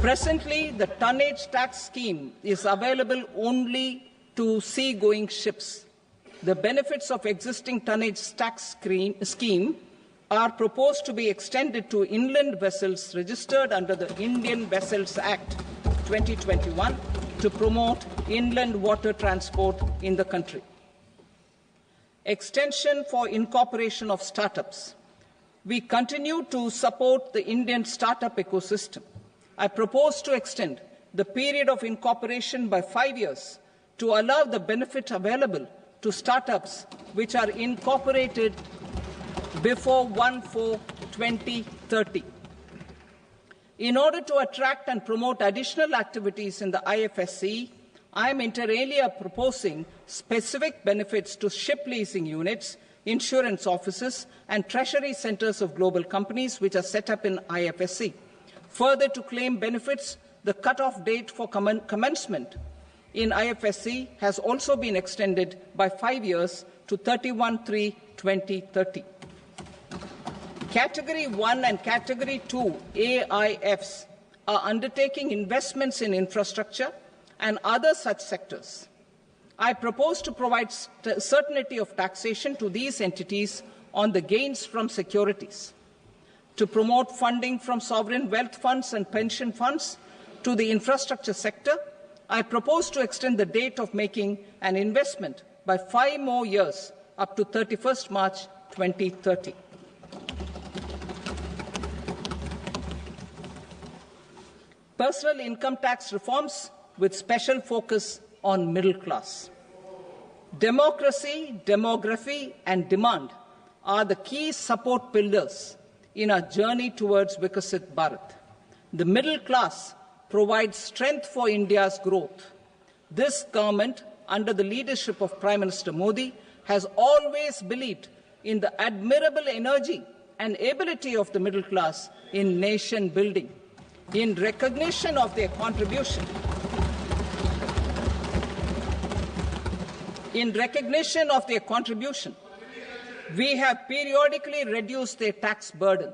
Presently, the tonnage tax scheme is available only to sea-going ships. The benefits of existing tonnage tax scheme are proposed to be extended to inland vessels registered under the Indian Vessels Act 2021 to promote inland water transport in the country. extension for incorporation of startups. We continue to support the Indian startup ecosystem. I propose to extend the period of incorporation by 5 years to allow the benefit available to startups which are incorporated before 1/4/2030. In order to attract and promote additional activities in the IFSC, I am inter alia proposing specific benefits to ship leasing units, insurance offices, and treasury centres of global companies which are set up in IFSC. Further, to claim benefits, the cut-off date for commencement in IFSC has also been extended by 5 years to 31/3/2030. Category 1 and Category 2 AIFs are undertaking investments in infrastructure and other such sectors. I propose to provide certainty of taxation to these entities on the gains from securities, to promote funding from sovereign wealth funds and pension funds to the infrastructure sector. I propose to extend the date of making an investment by 5 more years up to 31st March 2030. Personal income tax reforms with special focus on middle class. Democracy, demography, and demand are the key support pillars in our journey towards Vikasit Bharat. The middle class provides strength for India's growth. This government, under the leadership of Prime Minister Modi, has always believed in the admirable energy and ability of the middle class in nation building. In recognition of their contribution, we have periodically reduced their tax burden.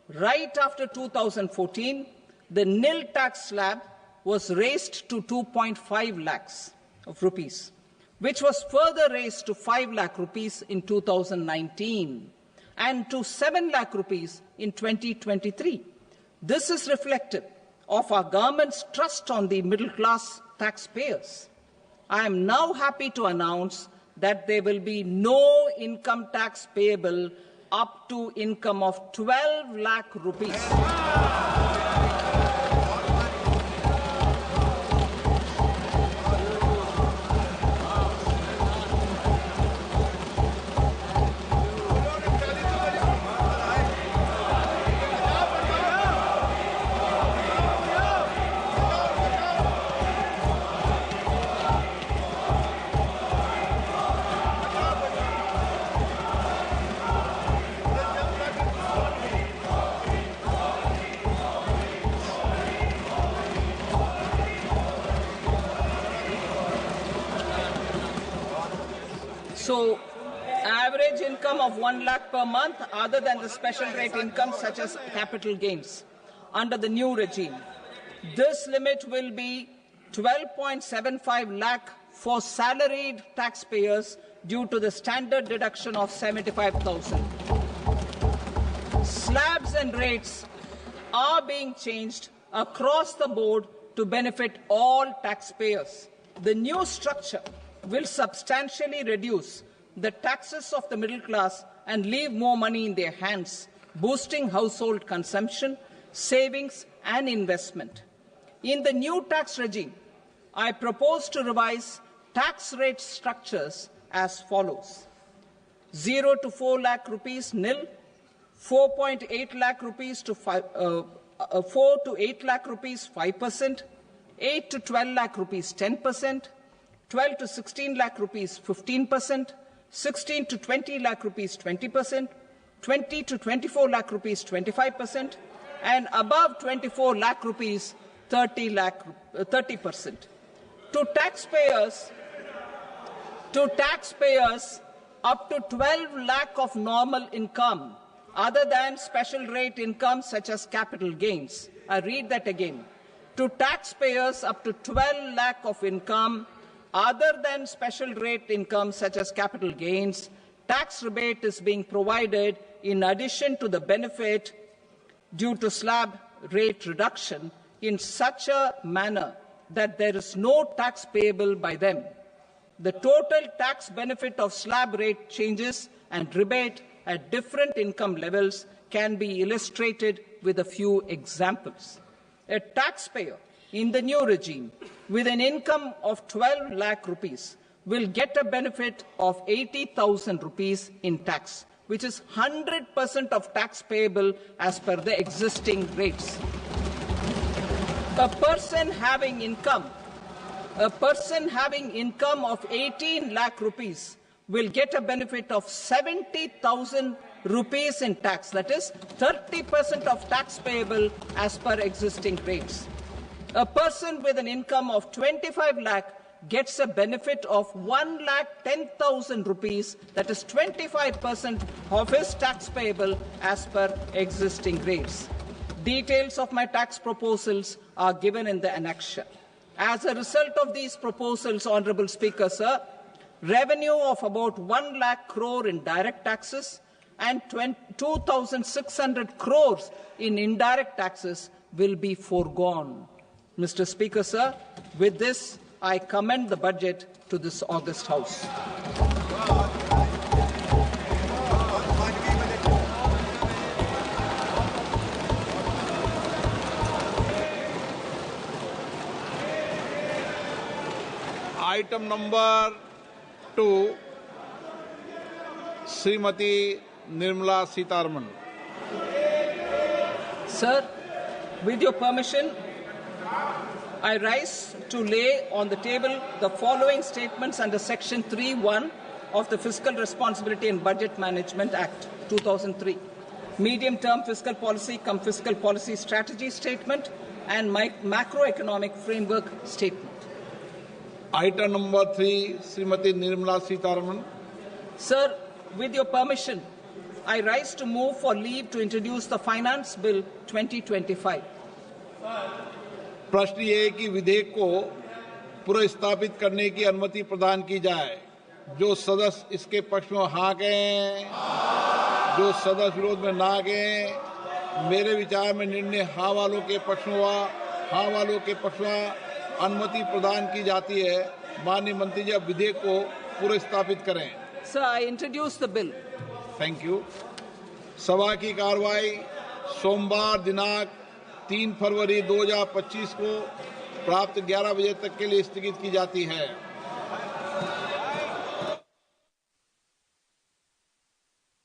Right after 2014, the nil tax slab was raised to 2.5 lakhs of rupees, which was further raised to 5 lakh rupees in 2019 and to 7 lakh rupees in 2023. This is reflective of our government's trust on the middle-class taxpayers. I am now happy to announce that there will be no income tax payable up to income of 12 lakh rupees. So, average income of 1 lakh per month, other than the special rate income such as capital gains, under the new regime. This limit will be 12.75 lakh for salaried taxpayers due to the standard deduction of 75,000. Slabs and rates are being changed across the board to benefit all taxpayers. The new structure will substantially reduce the taxes of the middle class and leave more money in their hands, boosting household consumption, savings, and investment. In the new tax regime, I propose to revise tax rate structures as follows: 0 to 4 lakh rupees nil, 4.8 lakh rupees to 4 to 8 lakh rupees 5%, 8 to 12 lakh rupees 10%, 12 to 16 lakh rupees 15%, 16 to 20 lakh rupees 20%, 20 to 24 lakh rupees 25%, and above 24 lakh rupees 30%. To taxpayers up to 12 lakh of normal income, other than special rate income such as capital gains. I read that again. To taxpayers up to 12 lakh of income, other than special rate income such as capital gains, tax rebate is being provided in addition to the benefit due to slab rate reduction in such a manner that there is no tax payable by them. the total tax benefit of slab rate changes and rebate at different income levels can be illustrated with a few examples. A taxpayer in the new regime with an income of 12 lakh rupees will get a benefit of 80,000 rupees in tax, which is 100% of tax payable as per the existing rates. A person having income of 18 lakh rupees will get a benefit of 70,000 rupees in tax, that is 30% of tax payable as per existing rates. A person with an income of 25 lakh gets a benefit of 1,10,000 rupees, that is 25% of his tax payable as per existing rates. Details of my tax proposals are given in the annexure. As a result of these proposals, Honourable Speaker, sir, revenue of about 1 lakh crore in direct taxes and 2,600 crores in indirect taxes will be foregone. Mr. Speaker, sir, with this, I commend the budget to this august House. Item number 2, Srimati Nirmala Sitharaman. Sir, with your permission, I rise to lay on the table the following statements under Section 3(1) of the Fiscal Responsibility and Budget Management Act 2003. Medium-term fiscal policy cum fiscal policy strategy statement and macroeconomic framework statement. Item number 3, Srimati Nirmala Sitharaman. Sir, with your permission, I rise to move for leave to introduce the Finance Bill 2025. प्रश्न ये है कि विधेयक को पुनर्स्थापित करने की अनुमति प्रदान की जाए। जो सदस्य इसके पक्ष में हाँ कहें, जो सदस्य विरोध में ना कहें। मेरे विचार में निर्णय हाँ वालों के पक्ष में हुआ, हाँ वालों के पक्ष में अनुमति प्रदान की जाती है। माननीय मंत्री जी, अब विधेयक को पुनर्स्थापित करें। Sir, I introduce the bill. Thank you. सभा की कार्रवाई सोमवार दिनांक 3 फरवरी 2025 को प्राप्त 11 बजे तक के लिए स्थगित की जाती है।